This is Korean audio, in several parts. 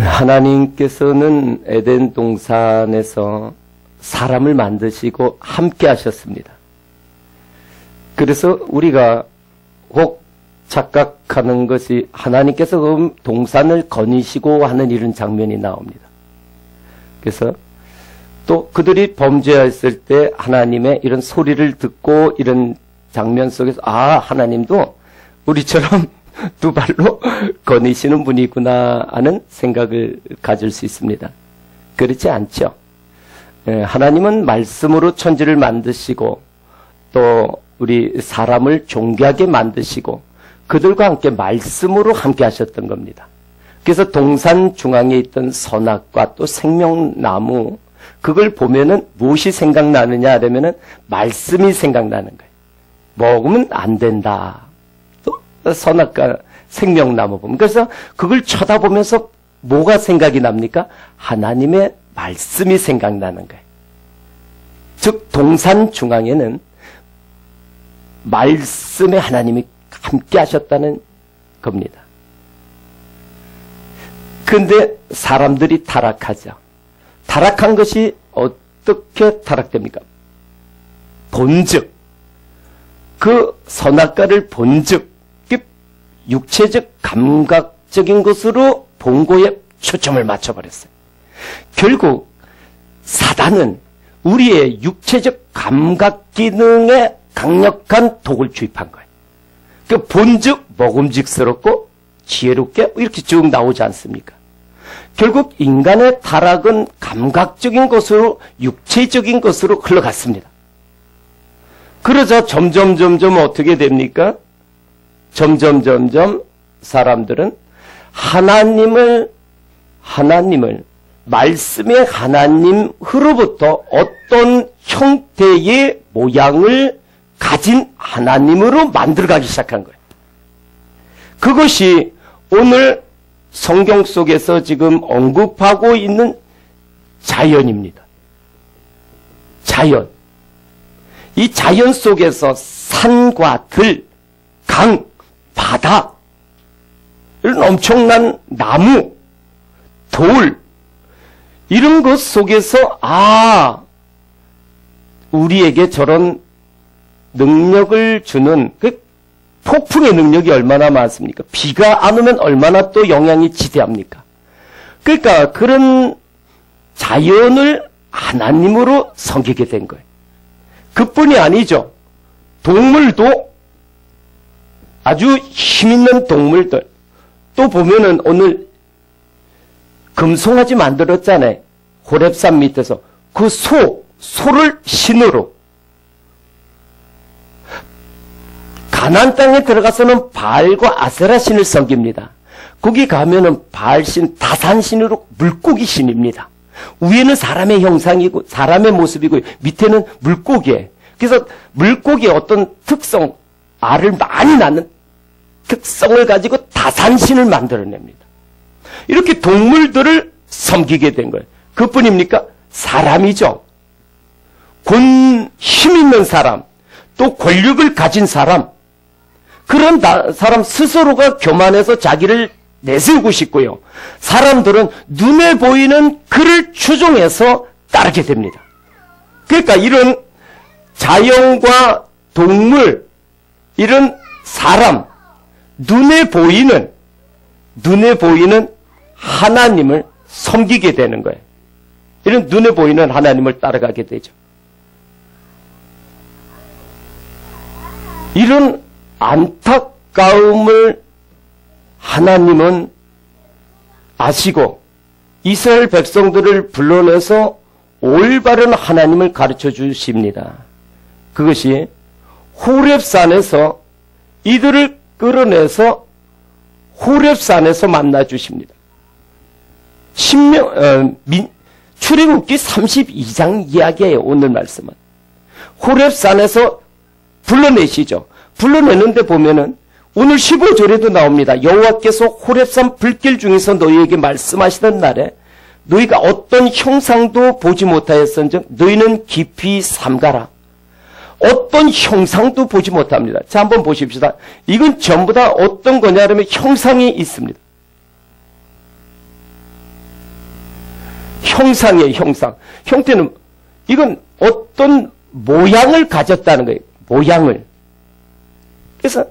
하나님께서는 에덴 동산에서 사람을 만드시고 함께 하셨습니다. 그래서 우리가 혹 착각하는 것이 하나님께서 그 동산을 거니시고 하는 이런 장면이 나옵니다. 그래서 또 그들이 범죄했을 때 하나님의 이런 소리를 듣고 이런 장면 속에서 하나님도 우리처럼 두 발로 거니시는 분이구나 하는 생각을 가질 수 있습니다. 그렇지 않죠. 하나님은 말씀으로 천지를 만드시고 또 우리 사람을 존귀하게 만드시고 그들과 함께 말씀으로 함께 하셨던 겁니다. 그래서 동산 중앙에 있던 선악과 또 생명나무 그걸 보면은 무엇이 생각나느냐 하려면은 말씀이 생각나는 거예요. 먹으면 안 된다. 또 선악과 생명나무 보면 그래서 그걸 쳐다보면서 뭐가 생각이 납니까? 하나님의 말씀이 생각나는 거예요. 즉 동산 중앙에는 말씀에 하나님이 함께 하셨다는 겁니다. 그런데 사람들이 타락하죠. 타락한 것이 어떻게 타락됩니까? 본즉 그 선악과를 본즉 육체적 감각적인 것으로 본고에 초점을 맞춰버렸어요. 결국 사단은 우리의 육체적 감각 기능에 강력한 독을 주입한 거예요. 그 본즉 먹음직스럽고 지혜롭게 이렇게 쭉 나오지 않습니까? 결국 인간의 타락은 감각적인 것으로 육체적인 것으로 흘러갔습니다. 그러자 점점 어떻게 됩니까? 점점 사람들은 하나님을 말씀의 하나님으로부터 어떤 형태의 모양을 가진 하나님으로 만들어가기 시작한 거예요. 그것이 오늘 성경 속에서 지금 언급하고 있는 자연입니다. 자연. 이 자연 속에서 산과 들, 강, 바다, 이런 엄청난 나무, 돌, 이런 것 속에서 우리에게 저런 능력을 주는 그 폭풍의 능력이 얼마나 많습니까? 비가 안 오면 얼마나 또 영향이 지대합니까? 그러니까 그런 자연을 하나님으로 섬기게 된 거예요. 그뿐이 아니죠. 동물도 아주 힘있는 동물들 또 보면은 오늘 금송아지 만들었잖아요. 호렙산 밑에서 그 소를 신으로 가나안 땅에 들어가서는 바알과 아세라 신을 섬깁니다. 거기 가면은 바알신, 다산신으로 물고기 신입니다. 위에는 사람의 형상이고 사람의 모습이고 밑에는 물고기예요. 그래서 물고기의 어떤 특성, 알을 많이 낳는 특성을 가지고 다산신을 만들어냅니다. 이렇게 동물들을 섬기게 된 거예요. 그뿐입니까? 사람이죠. 힘 있는 사람, 또 권력을 가진 사람, 그런 사람 스스로가 교만해서 자기를 내세우고 싶고요. 사람들은 눈에 보이는 그를 추종해서 따르게 됩니다. 그러니까 이런 자연과 동물, 이런 사람, 눈에 보이는 하나님을 섬기게 되는 거예요. 이런 눈에 보이는 하나님을 따라가게 되죠. 이런 안타까움을 하나님은 아시고 이스라엘 백성들을 불러내서 올바른 하나님을 가르쳐 주십니다. 그것이 호렙산에서 이들을 끌어내서 호렙산에서 만나 주십니다. 출애굽기 32장 이야기예요. 오늘 말씀은. 호렙산에서 불러내시죠. 불러내는데 보면은 오늘 15절에도 나옵니다. 여호와께서 호렙산 불길 중에서 너희에게 말씀하시던 날에 너희가 어떤 형상도 보지 못하였은즉 너희는 깊이 삼가라. 어떤 형상도 보지 못합니다. 자, 한번 보십시다. 이건 전부 다 어떤 거냐 하면 형상이 있습니다. 형상이에요, 형상. 형태는, 이건 어떤 모양을 가졌다는 거예요. 모양을. 그래서,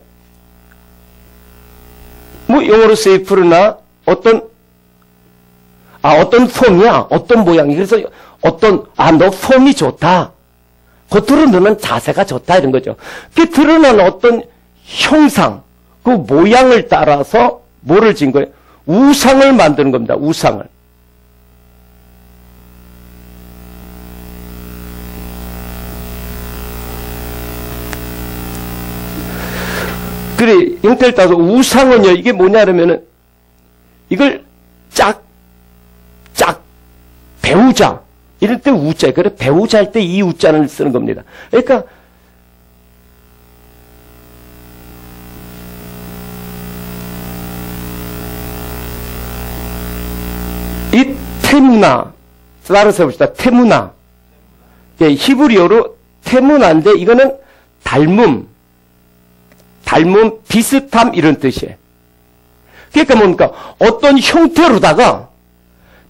뭐, 영어로 세이프르나 어떤 폼이야. 어떤 모양이. 그래서 너 폼이 좋다. 겉으로 너는 자세가 좋다. 이런 거죠. 그 드러난 어떤 형상, 그 모양을 따라서 뭐를 진 거예요? 우상을 만드는 겁니다. 우상을. 그래, 형태를 따서 우상은요, 이게 뭐냐면은, 이걸 배우자. 이럴 때 우자. 그래, 배우자 할 때 이 우자를 쓰는 겁니다. 그러니까, 이 테무나, 따라서 해봅시다. 테무나. 예, 히브리어로 테무나인데, 이거는 닮음, 비슷함, 이런 뜻이에요. 그러니까 뭡니까? 어떤 형태로다가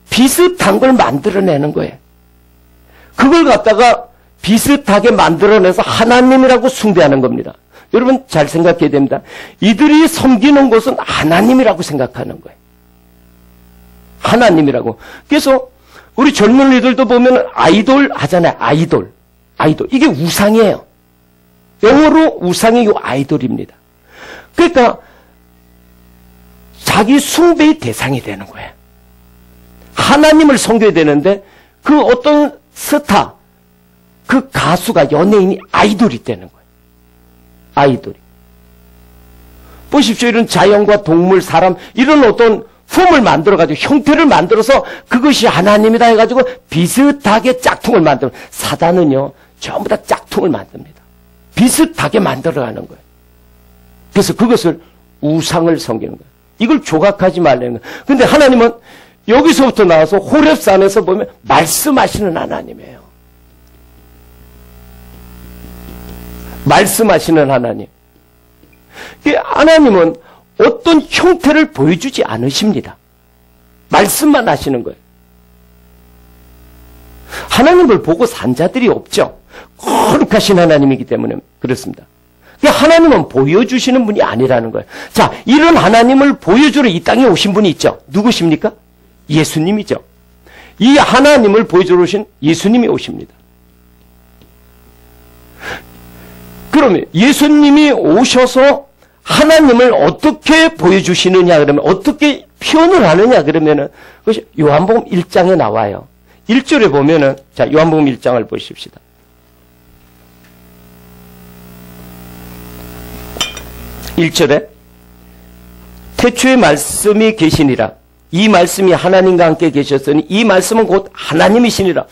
비슷한 걸 만들어내는 거예요. 그걸 갖다가 비슷하게 만들어내서 하나님이라고 숭배하는 겁니다. 여러분 잘 생각해야 됩니다. 이들이 섬기는 것은 하나님이라고 생각하는 거예요. 하나님이라고. 그래서 우리 젊은이들도 보면 아이돌 하잖아요. 아이돌. 이게 우상이에요. 영어로 우상이 요 아이돌입니다. 그러니까 자기 숭배의 대상이 되는 거예요. 하나님을 섬겨야 되는데 그 어떤 스타, 그 가수가 연예인이 아이돌이 되는 거예요. 아이돌이. 보십시오. 이런 자연과 동물, 사람 이런 어떤 폼을 만들어가지고 형태를 만들어서 그것이 하나님이다 해가지고 비슷하게 짝퉁을 만들어. 사단은요 전부 다 짝퉁을 만듭니다. 비슷하게 만들어가는 거예요. 그래서 그것을 우상을 섬기는 거예요. 이걸 조각하지 말라는 거예요. 근데 하나님은 여기서부터 나와서 호렙산에서 보면 말씀하시는 하나님이에요. 말씀하시는 하나님. 하나님은 어떤 형태를 보여주지 않으십니다. 말씀만 하시는 거예요. 하나님을 보고 산 자들이 없죠. 거룩하신 하나님이기 때문에 그렇습니다. 하나님은 보여주시는 분이 아니라는 거예요. 자, 이런 하나님을 보여주러 이 땅에 오신 분이 있죠. 누구십니까? 예수님이죠. 이 하나님을 보여주러 오신 예수님이 오십니다. 그러면 예수님이 오셔서 하나님을 어떻게 보여주시느냐 그러면 어떻게 표현을 하느냐 그러면은 그것이 요한복음 1장에 나와요. 1절에 보면은 자, 요한복음 1장을 보십시다. 1절에 태초에 말씀이 계시니라. 이 말씀이 하나님과 함께 계셨으니 이 말씀은 곧 하나님이시니라.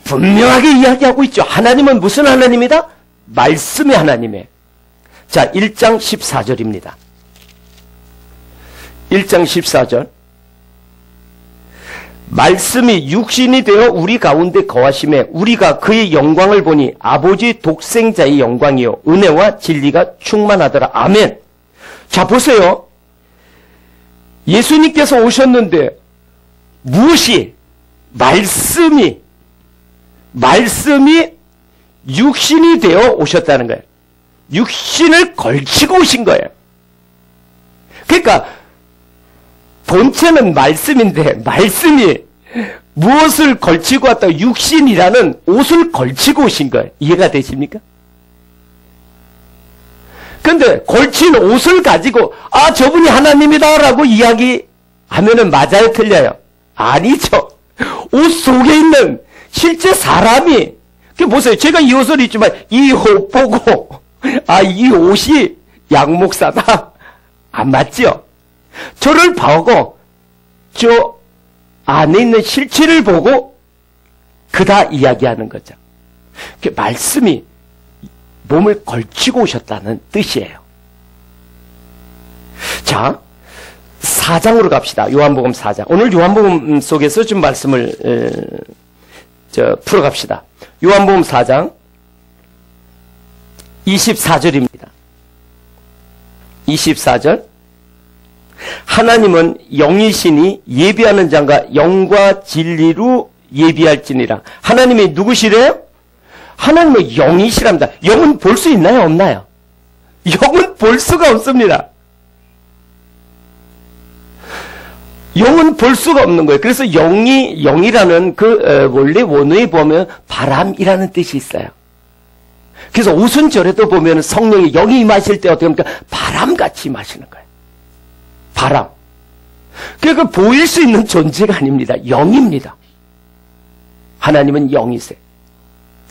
분명하게 이야기하고 있죠. 하나님은 무슨 하나님이다? 말씀의 하나님이에요. 자, 1장 14절입니다. 1장 14절. 말씀이 육신이 되어 우리 가운데 거하심에 우리가 그의 영광을 보니 아버지 독생자의 영광이요 은혜와 진리가 충만하더라. 아멘. 자, 보세요. 예수님께서 오셨는데 무엇이 말씀이 육신이 되어 오셨다는 거예요. 육신을 걸치고 오신 거예요. 그러니까 본체는 말씀인데 말씀이 무엇을 걸치고 왔다? 육신이라는 옷을 걸치고 오신 거예요. 이해가 되십니까? 근데 걸친 옷을 가지고 아 저분이 하나님이다라고 이야기하면은 맞아요? 틀려요? 아니죠. 옷 속에 있는 실제 사람이 보세요. 제가 이 옷을 입지만 이 옷 보고 아 이 옷이 양 목사다 안 맞죠? 저를 보고 저 안에 있는 실체를 보고 그다 이야기하는 거죠. 말씀이 몸을 걸치고 오셨다는 뜻이에요. 자, 4장으로 갑시다. 요한복음 4장. 오늘 요한복음 속에서 좀 말씀을 풀어갑시다. 요한복음 4장 24절입니다. 24절. 하나님은 영이시니 예비하는 자가 영과 진리로 예비할지니라. 하나님이 누구시래요? 하나님은 영이시랍니다. 영은 볼 수 있나요? 없나요? 영은 볼 수가 없습니다. 영은 볼 수가 없는 거예요. 그래서 영이라는 원래 원어에 보면 바람이라는 뜻이 있어요. 그래서 오순절에도 보면 성령이 영이 임하실 때 어떻게 합니까? 바람같이 임하시는 거예요. 바람. 그러니까 보일 수 있는 존재가 아닙니다. 영입니다. 하나님은 영이세요.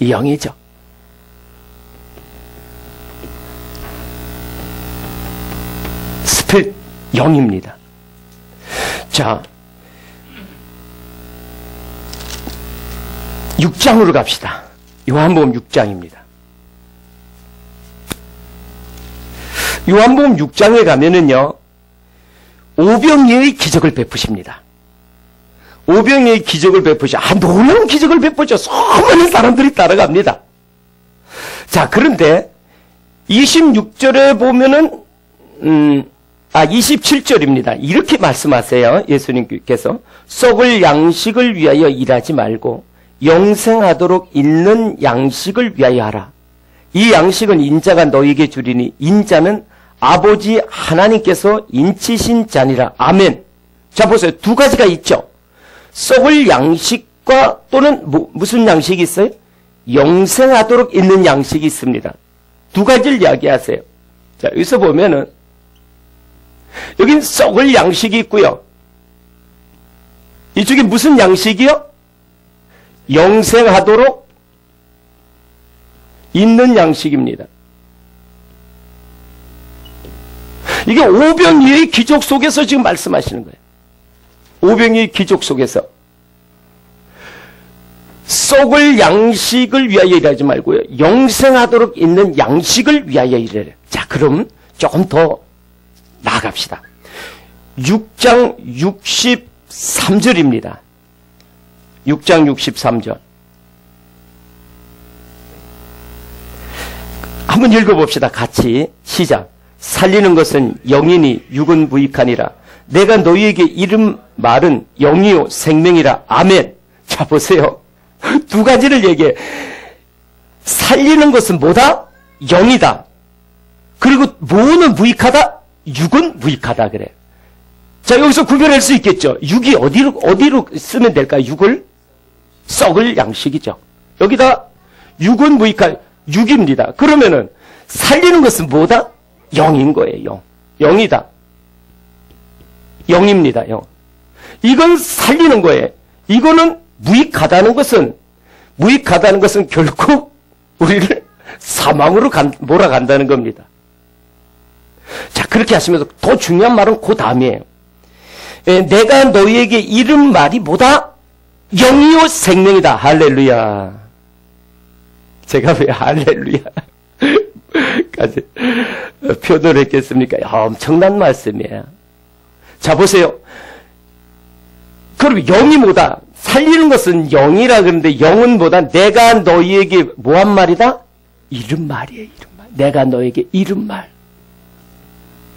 영이죠. 스피릿 영입니다. 자, 6장으로 갑시다. 요한복음 6장입니다. 요한복음 6장에 가면은요, 오병이의 기적을 베푸십니다. 오병이의 기적을 베푸시, 놀라운 기적을 베푸죠. 수많은 사람들이 따라갑니다. 자, 그런데 26절에 보면은 27절입니다. 이렇게 말씀하세요. 예수님께서 썩을 양식을 위하여 일하지 말고 영생하도록 있는 양식을 위하여 하라. 이 양식은 인자가 너에게 주리니 인자는 아버지 하나님께서 인치신 자니라. 아멘. 자, 보세요. 두 가지가 있죠. 썩을 양식과 또는 무슨 양식이 있어요? 영생하도록 있는 양식이 있습니다. 두 가지를 이야기하세요. 자, 여기서 보면은 여긴 썩을 양식이 있고요. 이쪽에 무슨 양식이요? 영생하도록 있는 양식입니다. 이게 오병이의 기적 속에서 지금 말씀하시는 거예요. 오병이의 기적 속에서 썩을 양식을 위하여 일하지 말고요. 영생하도록 있는 양식을 위하여 일하래. 자, 그럼 조금 더 나아갑시다. 6장 63절입니다. 6장 63절. 한번 읽어봅시다. 같이 시작. 살리는 것은 영이니 육은 무익하니라. 내가 너희에게 이른 말은 영이요 생명이라. 아멘. 자, 보세요. 두 가지를 얘기해. 살리는 것은 뭐다? 영이다. 그리고 뭐는 무익하다? 육은 무익하다 그래. 자, 여기서 구별할 수 있겠죠. 육이 어디로 쓰면 될까요? 육을? 썩을 양식이죠. 여기다 육은 무익한 육입니다. 그러면은 살리는 것은 뭐다? 영인 거예요. 영. 영이다. 영입니다. 영. 이건 살리는 거예요. 이거는 무익하다는 것은 결국 우리를 사망으로 몰아간다는 겁니다. 자, 그렇게 하시면서 더 중요한 말은 그 다음이에요. 내가 너희에게 이른 말이 뭐다? 영이요 생명이다. 할렐루야. 제가 왜 할렐루야 까지 표현을 했겠습니까? 엄청난 말씀이에요. 자, 보세요. 그럼 영이 뭐다? 살리는 것은 영이라 그러는데 영은 뭐다? 내가 너희에게 뭐한 말이다? 이른 말이에요. 이른 말. 내가 너에게 이른 말.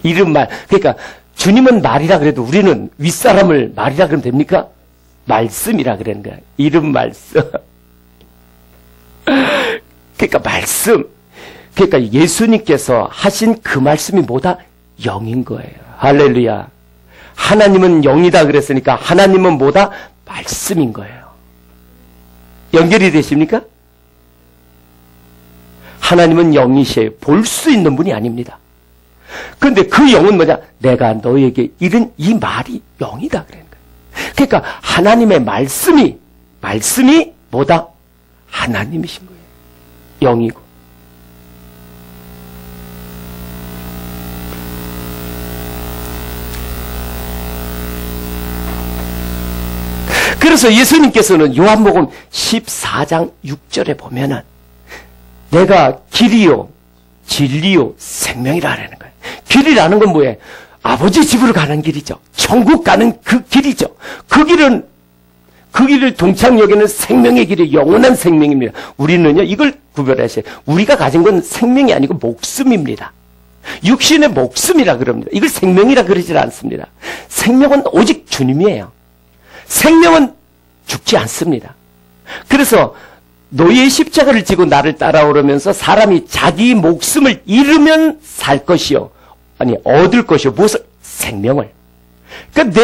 이른 말. 그러니까 주님은 말이라 그래도 우리는 윗사람을 말이라 그러면 됩니까? 말씀이라 그러는 거야. 이른 말씀. 그러니까 말씀. 그러니까 예수님께서 하신 그 말씀이 뭐다? 영인 거예요. 할렐루야. 하나님은 영이다 그랬으니까 하나님은 뭐다? 말씀인 거예요. 연결이 되십니까? 하나님은 영이시에요. 볼 수 있는 분이 아닙니다. 그런데 그 영은 뭐냐? 내가 너에게 이른 이 말이 영이다 그러는 거예요. 그러니까 하나님의 말씀이 뭐다? 하나님이신 거예요. 영이고. 그래서 예수님께서는 요한복음 14장 6절에 보면은 내가 길이요 진리요 생명이라 하는 거예요. 길이라는 건 뭐예요? 아버지 집으로 가는 길이죠. 천국 가는 그 길이죠. 그 길을 동창 여기는 생명의 길이 영원한 생명입니다. 우리는요 이걸 구별하셔야 해요. 우리가 가진 건 생명이 아니고 목숨입니다. 육신의 목숨이라 그럽니다. 이걸 생명이라 그러질 않습니다. 생명은 오직 주님이에요. 생명은 죽지 않습니다. 그래서 노예의 십자가를 지고 나를 따라오려면서 사람이 자기 목숨을 잃으면 살 것이요. 아니, 얻을 것이요. 무엇을? 생명을. 그러니까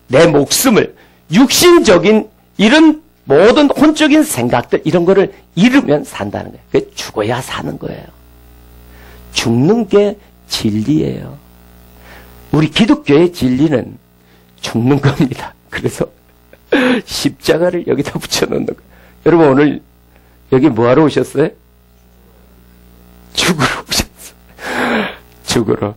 내 목숨을 육신적인 이런 모든 혼적인 생각들 이런 거를 잃으면 산다는 거예요. 그게 죽어야 사는 거예요. 죽는 게 진리예요. 우리 기독교의 진리는 죽는 겁니다. 그래서 십자가를 여기다 붙여놓는 거예요. 여러분 오늘 여기 뭐하러 오셨어요? 죽으러 오셨어요. 죽으러.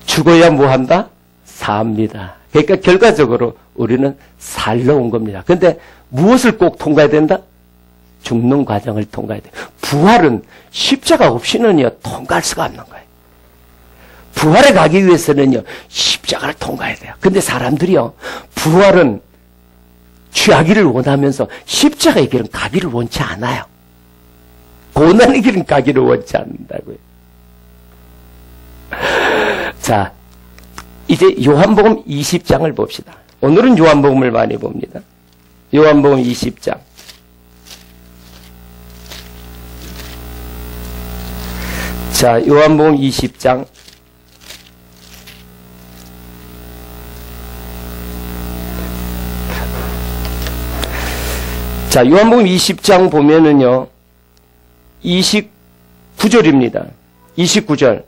죽어야 뭐한다? 삽니다. 그러니까 결과적으로 우리는 살러 온 겁니다. 그런데 무엇을 꼭 통과해야 된다? 죽는 과정을 통과해야 돼요. 부활은 십자가 없이는요 통과할 수가 없는 거예요. 부활에 가기 위해서는요 십자가를 통과해야 돼요. 근데 사람들이요 부활은 취하기를 원하면서 십자가의 길은 가기를 원치 않아요. 고난의 길은 가기를 원치 않는다고요. 자, 이제 요한복음 20장을 봅시다. 오늘은 요한복음을 많이 봅니다. 요한복음 20장. 자, 요한복음 20장. 자, 요한복음 20장 보면은요, 29절입니다. 29절.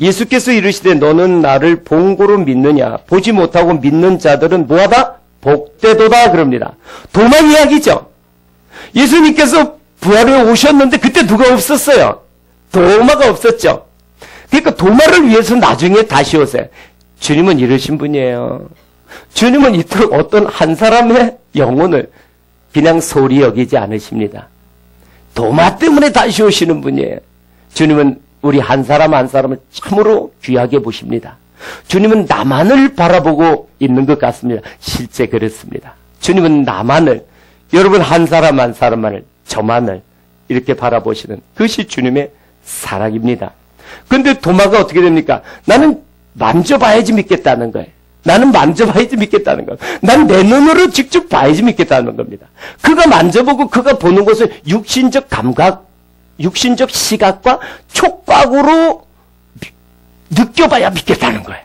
예수께서 이르시되 너는 나를 본고로 믿느냐? 보지 못하고 믿는 자들은 뭐하다? 복되도다 그럽니다. 도마 이야기죠. 예수님께서 부활에 오셨는데 그때 누가 없었어요? 도마가 없었죠. 그러니까 도마를 위해서 나중에 다시 오세요. 주님은 이러신 분이에요. 주님은 이토록 어떤 한 사람의 영혼을 그냥 소리 여기지 않으십니다. 도마 때문에 다시 오시는 분이에요. 주님은 우리 한 사람 한 사람을 참으로 귀하게 보십니다. 주님은 나만을 바라보고 있는 것 같습니다. 실제 그렇습니다. 주님은 나만을, 여러분 한 사람 한 사람만을, 저만을 이렇게 바라보시는 그것이 주님의 사랑입니다. 그런데 도마가 어떻게 됩니까? 나는 만져봐야지 믿겠다는 거예요. 나는 만져봐야지 믿겠다는 거예요. 난 내 눈으로 직접 봐야지 믿겠다는 겁니다. 그가 만져보고 그가 보는 것을 육신적 감각, 육신적 시각과 촉각으로 느껴봐야 믿겠다는 거예요.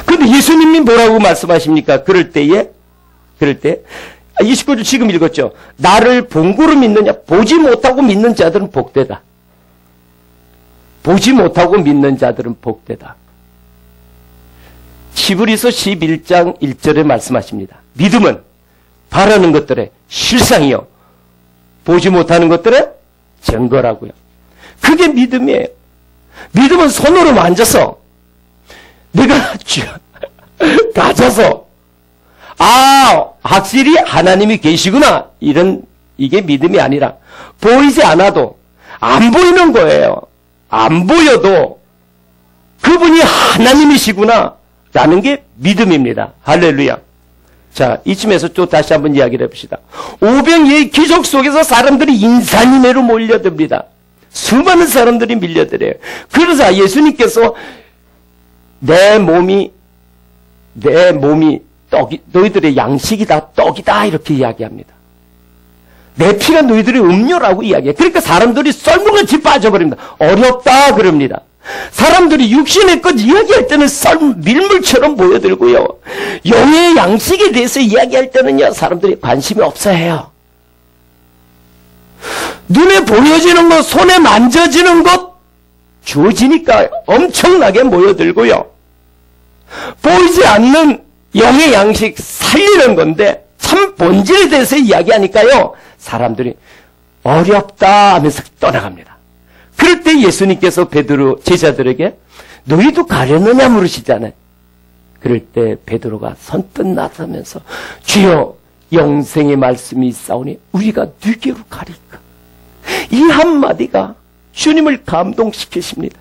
그런데 예수님이 뭐라고 말씀하십니까? 그럴 때 29절 지금 읽었죠. 나를 본고로 믿느냐? 보지 못하고 믿는 자들은 복되다. 보지 못하고 믿는 자들은 복되다. 히브리서 11장 1절에 말씀하십니다. 믿음은 바라는 것들의 실상이요 보지 못하는 것들의 증거라고요. 그게 믿음이에요. 믿음은 손으로 만져서 내가 가져서 확실히 하나님이 계시구나 이게 믿음이 아니라 보이지 않아도 안 보이는 거예요. 안 보여도 그분이 하나님이시구나 라는 게 믿음입니다. 할렐루야. 자, 이쯤에서 또 다시 한번 이야기를 해봅시다. 오병이의 기적 속에서 사람들이 인산인해로 몰려듭니다. 수많은 사람들이 밀려들어요. 그러자 예수님께서 내 몸이 떡이, 너희들의 양식이다, 떡이다 이렇게 이야기합니다. 내 피가 너희들의 음료라고 이야기해요. 그러니까 사람들이 썰물같이 빠져버립니다. 어렵다 그럽니다. 사람들이 육신의 것 이야기할 때는 밀물처럼 모여들고요. 영의 양식에 대해서 이야기할 때는요, 사람들이 관심이 없어해요. 눈에 보여지는 것, 손에 만져지는 것 주어지니까 엄청나게 모여들고요. 보이지 않는 영의 양식 살리는 건데 참 본질에 대해서 이야기하니까요, 사람들이 어렵다 하면서 떠나갑니다. 그럴 때 예수님께서 베드로 제자들에게 너희도 가려느냐 물으시잖아요. 그럴 때 베드로가 선뜻 나서면서 주여 영생의 말씀이 있사오니 우리가 누게로 가리까. 이 한마디가 주님을 감동시키십니다.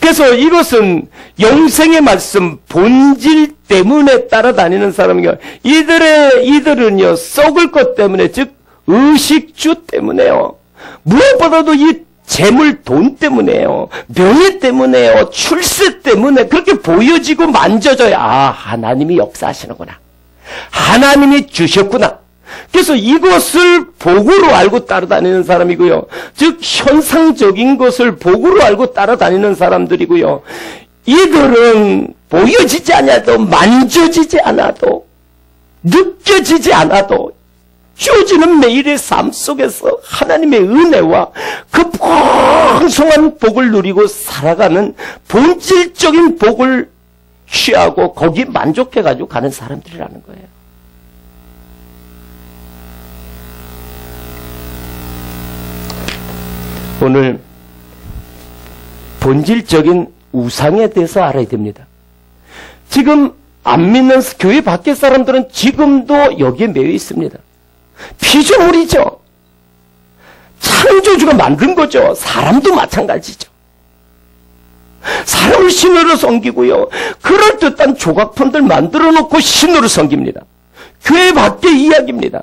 그래서 이것은 영생의 말씀 본질 때문에 따라다니는 사람이요. 이들은요 썩을 것 때문에 즉 의식주 때문에요. 무엇보다도 이 재물, 돈 때문에요. 명예 때문에요. 출세 때문에 그렇게 보여지고 만져져야 하나님이 역사하시는구나. 하나님이 주셨구나. 그래서 이것을 복으로 알고 따라다니는 사람이고요. 즉 현상적인 것을 복으로 알고 따라다니는 사람들이고요. 이들은 보여지지 않아도, 만져지지 않아도, 느껴지지 않아도 주어지는 매일의 삶 속에서 하나님의 은혜와 그 풍성한 복을 누리고 살아가는 본질적인 복을 취하고 거기 만족해가지고 가는 사람들이라는 거예요. 오늘 본질적인 우상에 대해서 알아야 됩니다. 지금 안 믿는 교회 밖의 사람들은 지금도 여기에 매여 있습니다. 피조물이죠. 창조주가 만든 거죠. 사람도 마찬가지죠. 사람을 신으로 섬기고요. 그럴듯한 조각품들 만들어 놓고 신으로 섬깁니다. 교회 밖의 이야기입니다.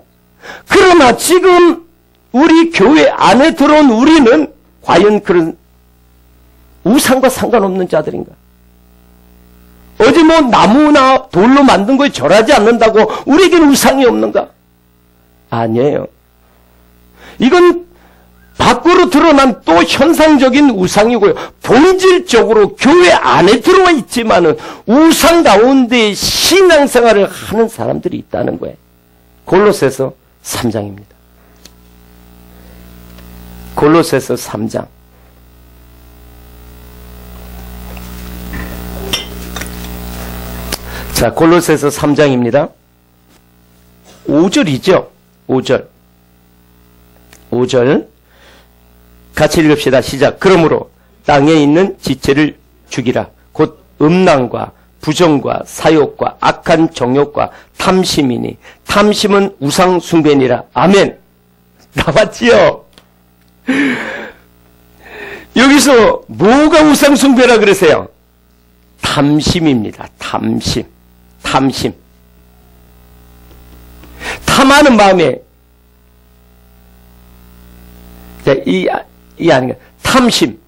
그러나 지금 우리 교회 안에 들어온 우리는 과연 그런 우상과 상관없는 자들인가? 어디 뭐 나무나 돌로 만든 거에 절하지 않는다고 우리에게는 우상이 없는가? 아니에요. 이건 밖으로 드러난 또 현상적인 우상이고요. 본질적으로 교회 안에 들어와 있지만은 우상 가운데 신앙생활을 하는 사람들이 있다는 거예요. 골로새서 3장입니다. 골로새서 3장. 자, 골로새서 3장입니다. 5절이죠. 5절. 5절. 같이 읽읍시다. 시작. 그러므로 땅에 있는 지체를 죽이라. 곧 음란과 부정과 사욕과 악한 정욕과 탐심이니 탐심은 우상 숭배니라. 아멘. 나왔지요? 여기서 뭐가 우상 숭배라 그러세요? 탐심입니다. 탐심. 탐심. 탐하는 마음에 이 아닌가? 탐심.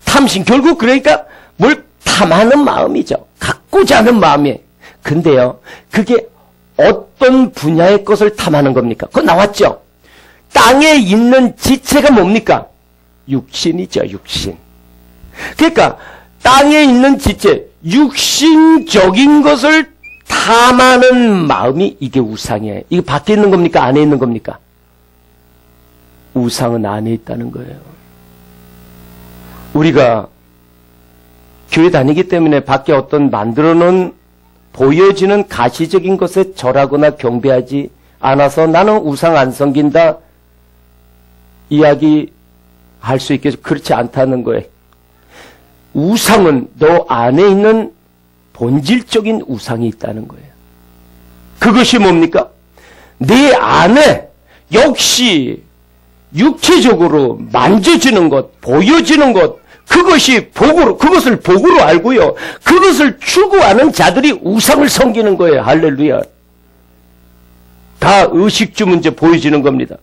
탐심. 결국 그러니까 뭘 탐하는 마음이죠. 갖고자 하는 마음이. 근데요, 그게 어떤 분야의 것을 탐하는 겁니까? 그거 나왔죠? 땅에 있는 지체가 뭡니까? 육신이죠, 육신. 그러니까 땅에 있는 지체, 육신적인 것을 탐하는 마음이 이게 우상이에요. 이게 밖에 있는 겁니까? 안에 있는 겁니까? 우상은 안에 있다는 거예요. 우리가 교회 다니기 때문에 밖에 어떤 만들어 놓은 보여지는 가시적인 것에 절하거나 경배하지 않아서 나는 우상 안 섬긴다 이야기할 수 있겠죠. 그렇지 않다는 거예요. 우상은 너 안에 있는 본질적인 우상이 있다는 거예요. 그것이 뭡니까? 내 안에 역시 육체적으로 만져지는 것, 보여지는 것, 그것이 복으로, 그것을 복으로 알고요. 그것을 추구하는 자들이 우상을 섬기는 거예요. 할렐루야. 다 의식주 문제 보여지는 겁니다.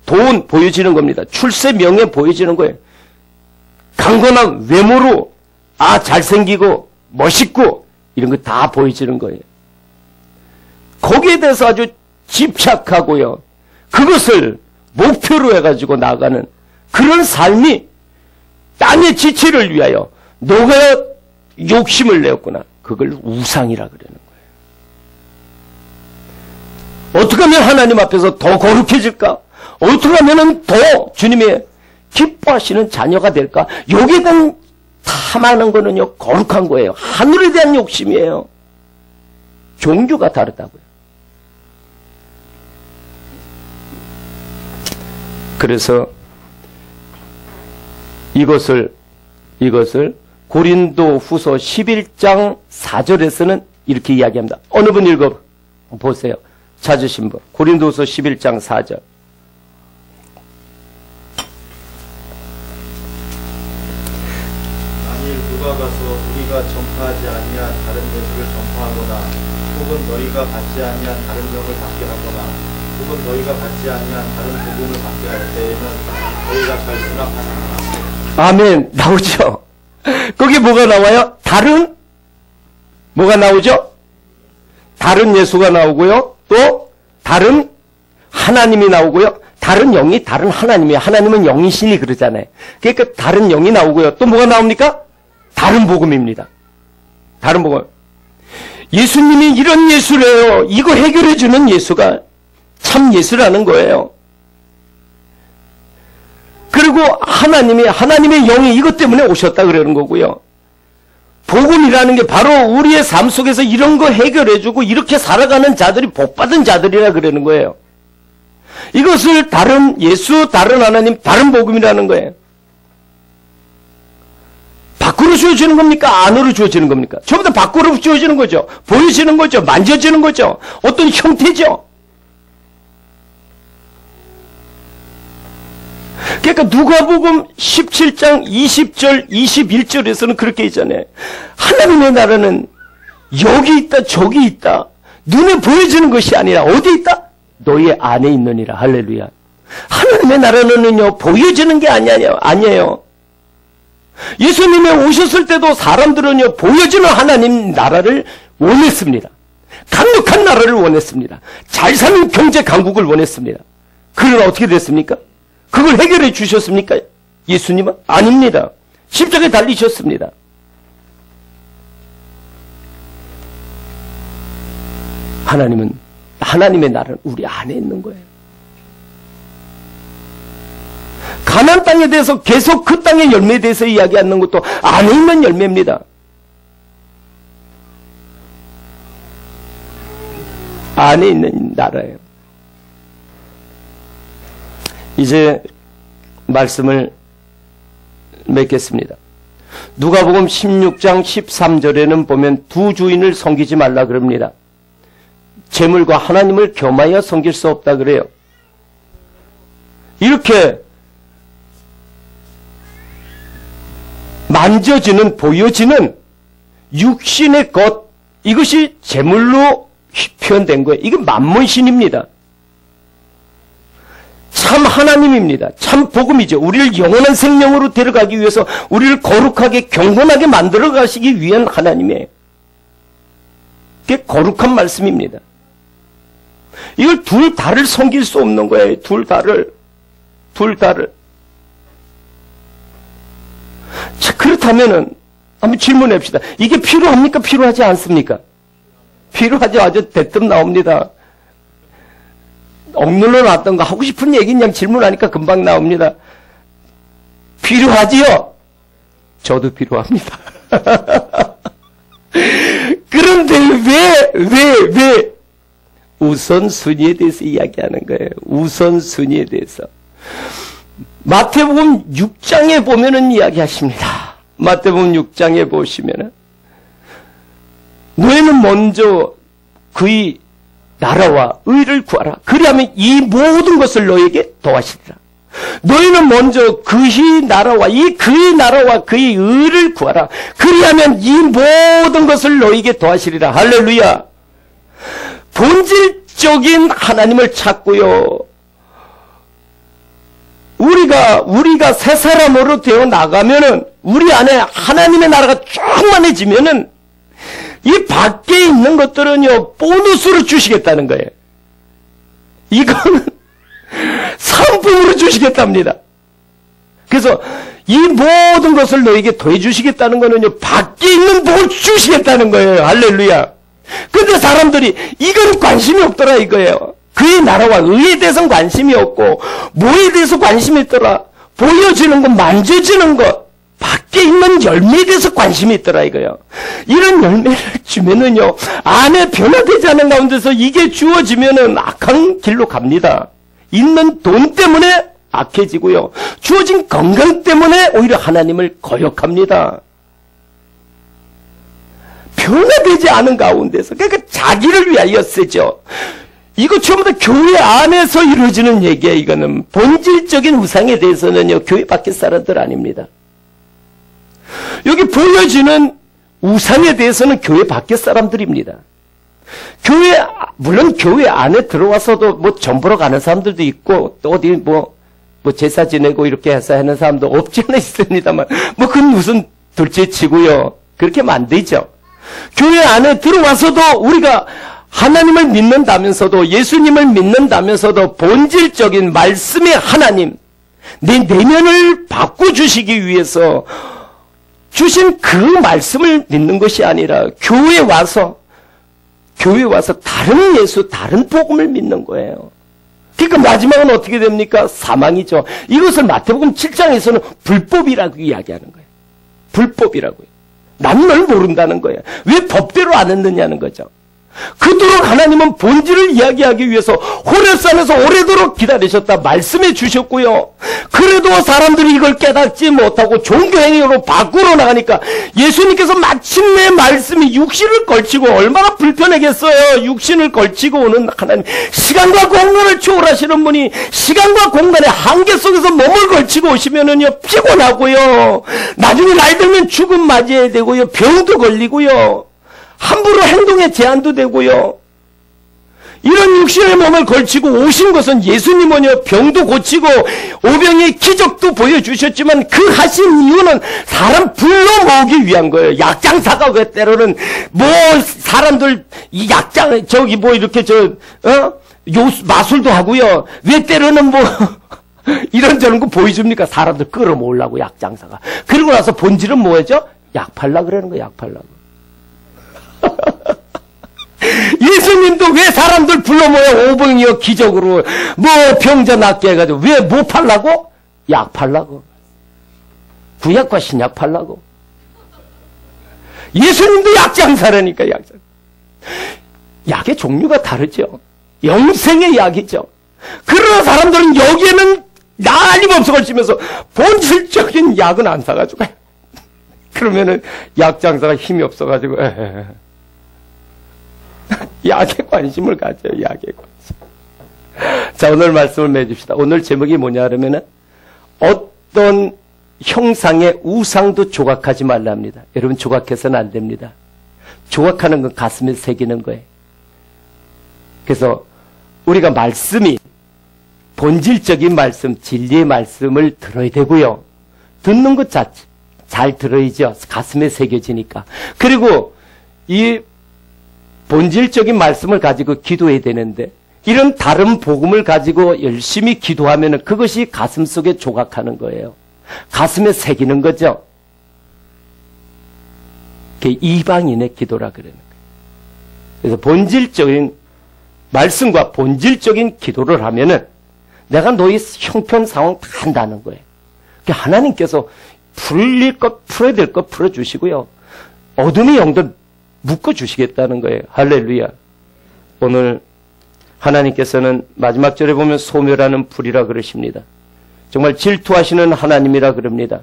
돈 보여지는 겁니다. 출세 명예 보여지는 거예요. 강건한 외모로 잘생기고 멋있고 이런 거 다 보여지는 거예요. 거기에 대해서 아주 집착하고요. 그것을 목표로 해가지고 나가는 그런 삶이 땅의 지체를 위하여 너가 욕심을 내었구나. 그걸 우상이라 그러는 거예요. 어떻게 하면 하나님 앞에서 더 거룩해질까? 어떻게 하면 더 주님의 기뻐하시는 자녀가 될까? 여기에 대한 탐하는 거는요, 거룩한 거예요. 하늘에 대한 욕심이에요. 종류가 다르다고요. 그래서 이것을 고린도 후서 11장 4절에서는 이렇게 이야기합니다. 어느 분 읽어 보세요. 찾으신 분. 고린도 후서 11장 4절. 만일 누가 가서 우리가 전파하지 아니한 다른 예수를 전파하거나 혹은 너희가 받지 아니한 다른 명을 받게 하거나 혹은 너희가 받지 아니한 다른 복음을 받게 할 때에는 너희가 잘 수납하나. 아멘. 나오죠? 거기 뭐가 나와요? 다른? 뭐가 나오죠? 다른 예수가 나오고요. 또 다른 하나님이 나오고요. 다른 영이 다른 하나님이에요. 하나님은 영이시니 그러잖아요. 그러니까 다른 영이 나오고요. 또 뭐가 나옵니까? 다른 복음입니다. 다른 복음. 예수님이 이런 예수래요. 이거 해결해 주는 예수가 참 예수라는 거예요. 그리고 하나님의 영이 이것 때문에 오셨다 그러는 거고요. 복음이라는 게 바로 우리의 삶 속에서 이런 거 해결해 주고 이렇게 살아가는 자들이 복받은 자들이라 그러는 거예요. 이것을 다른 예수, 다른 하나님, 다른 복음이라는 거예요. 밖으로 주어지는 겁니까? 안으로 주어지는 겁니까? 전부 다 밖으로 주어지는 거죠. 보여지는 거죠. 만져지는 거죠. 어떤 형태죠. 그러니까 누가복음 17장 20절 21절에서는 그렇게 있잖아요. 하나님의 나라는 여기 있다 저기 있다. 눈에 보여지는 것이 아니라 어디 있다? 너희 안에 있느니라. 할렐루야. 하나님의 나라는요 보여지는 게 아니에요. 예수님이 오셨을 때도 사람들은요 보여지는 하나님 나라를 원했습니다. 강력한 나라를 원했습니다. 잘 사는 경제 강국을 원했습니다. 그러나 어떻게 됐습니까? 그걸 해결해 주셨습니까? 예수님은? 아닙니다. 십자가에 달리셨습니다. 하나님의 나라는 우리 안에 있는 거예요. 가나안 땅에 대해서 계속 그 땅의 열매에 대해서 이야기하는 것도 안에 있는 열매입니다. 안에 있는 나라예요. 이제 말씀을 맺겠습니다. 누가복음 16장 13절에는 보면 두 주인을 섬기지 말라 그럽니다. 재물과 하나님을 겸하여 섬길 수 없다 그래요. 이렇게 만져지는 보여지는 육신의 것 이것이 재물로 표현된 거예요. 이게 만몬신입니다. 참 하나님입니다. 참 복음이죠. 우리를 영원한 생명으로 데려가기 위해서 우리를 거룩하게 경건하게 만들어 가시기 위한 하나님이에요. 그게 거룩한 말씀입니다. 이걸 둘 다를 섬길 수 없는 거예요. 둘 다를. 자, 그렇다면은 한번 질문해 봅시다. 이게 필요합니까? 필요하지 않습니까? 필요하죠. 아주 대뜸 나옵니다. 억눌러 놨던 거 하고 싶은 얘기 그냥 질문하니까 금방 나옵니다. 필요하지요? 저도 필요합니다. 그런데 왜 우선순위에 대해서 이야기하는 거예요. 우선순위에 대해서. 마태복음 6장에 보면은 이야기하십니다. 마태복음 6장에 보시면은 너희는 먼저 그의 나라와 의를 구하라. 그리하면 이 모든 것을 너에게 더하시리라. 너희는 먼저 그의 나라와 그의 의를 구하라. 그리하면 이 모든 것을 너에게 더하시리라. 할렐루야. 본질적인 하나님을 찾고요. 우리가 새 사람으로 되어 나가면은 우리 안에 하나님의 나라가 충만해지면은 이 밖에 있는 것들은요 보너스로 주시겠다는 거예요. 이거는 상품으로 주시겠답니다. 그래서 이 모든 것을 너에게 더해 주시겠다는 거는요 밖에 있는 뭘 주시겠다는 거예요. 할렐루야. 근데 사람들이 이건 관심이 없더라 이거예요. 그의 나라와 의에 대해서는 관심이 없고 뭐에 대해서 관심이 있더라. 보여지는 것, 만져지는 것, 밖에 있는 열매에 대해서 관심이 있더라 이거예요. 이런 열매를 주면은요 안에 변화되지 않은 가운데서 이게 주어지면은 악한 길로 갑니다. 있는 돈 때문에 악해지고요. 주어진 건강 때문에 오히려 하나님을 거역합니다. 변화되지 않은 가운데서 그러니까 자기를 위하여 쓰죠. 이거 전부 다 교회 안에서 이루어지는 얘기예요. 이거는 본질적인 우상에 대해서는요 교회 밖의 사람들 아닙니다. 여기 보여지는 우상에 대해서는 교회 밖의 사람들입니다. 물론 교회 안에 들어와서도 뭐 점 보러 가는 사람들도 있고 또 어디 뭐 제사 지내고 이렇게 해서 하는 사람도 없지 않아 있습니다만, 뭐 그건 무슨 둘째치고요. 그렇게 하면 안 되죠. 교회 안에 들어와서도 우리가 하나님을 믿는다면서도, 예수님을 믿는다면서도 본질적인 말씀의 하나님, 내 내면을 바꿔주시기 위해서 주신 그 말씀을 믿는 것이 아니라 교회에 와서 다른 예수, 다른 복음을 믿는 거예요. 그러니까 마지막은 어떻게 됩니까? 사망이죠. 이것을 마태복음 7장에서는 불법이라고 이야기하는 거예요. 불법이라고요. 난 널 모른다는 거예요. 왜 법대로 안 했느냐는 거죠. 그토록 하나님은 본질을 이야기하기 위해서 호렙산에서 오래도록 기다리셨다 말씀해 주셨고요. 그래도 사람들이 이걸 깨닫지 못하고 종교행위로 밖으로 나가니까 예수님께서 마침내 말씀이 육신을 걸치고, 얼마나 불편하겠어요. 육신을 걸치고 오는 하나님, 시간과 공간을 초월하시는 분이 시간과 공간의 한계 속에서 몸을 걸치고 오시면은요 피곤하고요, 나중에 나이 들면 죽음 맞이해야 되고요, 병도 걸리고요, 함부로 행동에 제한도 되고요. 이런 육신의 몸을 걸치고 오신 것은 예수님은요 병도 고치고 오병이의 기적도 보여주셨지만 그 하신 이유는 사람 불러 모으기 위한 거예요. 약장사가 왜 때로는 뭐 사람들 이 약장 저기 뭐 이렇게 마술도 하고요. 왜 때로는 뭐 이런저런 거 보여줍니까? 사람들 끌어모으려고 약장사가. 그러고 나서 본질은 뭐죠? 약 팔라 그러는 거예요. 약 팔라고. 예수님도 왜 사람들 불러 모여 오병이어 기적으로 뭐 병자 낫게 해가지고 왜 뭐 팔라고? 약 팔라고. 구약과 신약 팔라고. 예수님도 약장사라니까. 약장. 약의 종류가 다르죠. 영생의 약이죠. 그러나 사람들은 여기에는 난리없어 걸치면서 본질적인 약은 안 사가지고 그러면은 약장사가 힘이 없어가지고 약에 관심을 가져요. 약에 관심. 자, 오늘 말씀을 맺읍시다. 오늘 제목이 뭐냐 하면은 어떤 형상의 우상도 조각하지 말랍니다. 여러분 조각해서는 안 됩니다. 조각하는 건 가슴에 새기는 거예요. 그래서 우리가 말씀이 본질적인 말씀, 진리의 말씀을 들어야 되고요. 듣는 것 자체 잘 들어야죠. 가슴에 새겨지니까. 그리고 이 본질적인 말씀을 가지고 기도해야 되는데 이런 다른 복음을 가지고 열심히 기도하면 그것이 가슴 속에 조각하는 거예요. 가슴에 새기는 거죠. 그게 이방인의 기도라 그러는 거예요. 그래서 본질적인 말씀과 본질적인 기도를 하면은 내가 너희 형편 상황 다 한다는 거예요. 하나님께서 풀릴 것, 풀어야 될 것 풀어주시고요. 어둠의 영들 묶어주시겠다는 거예요. 할렐루야. 오늘 하나님께서는 마지막 절에 보면 소멸하는 불이라 그러십니다. 정말 질투하시는 하나님이라 그럽니다.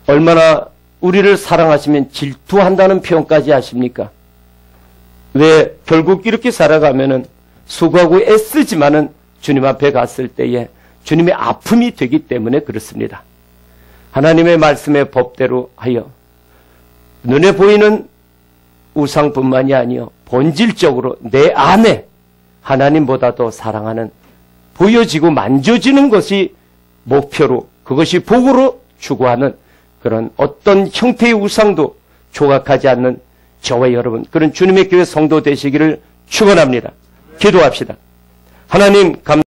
얼마나 우리를 사랑하시면 질투한다는 표현까지 하십니까? 왜 결국 이렇게 살아가면은 수고하고 애쓰지만은 주님 앞에 갔을 때에 주님의 아픔이 되기 때문에 그렇습니다. 하나님의 말씀의 법대로 하여 눈에 보이는 우상뿐만이 아니요 본질적으로 내 안에 하나님보다도 사랑하는 보여지고 만져지는 것이 목표로 그것이 복으로 추구하는 그런 어떤 형태의 우상도 조각하지 않는 저와 여러분 그런 주님의 교회 성도 되시기를 축원합니다. 기도합시다. 하나님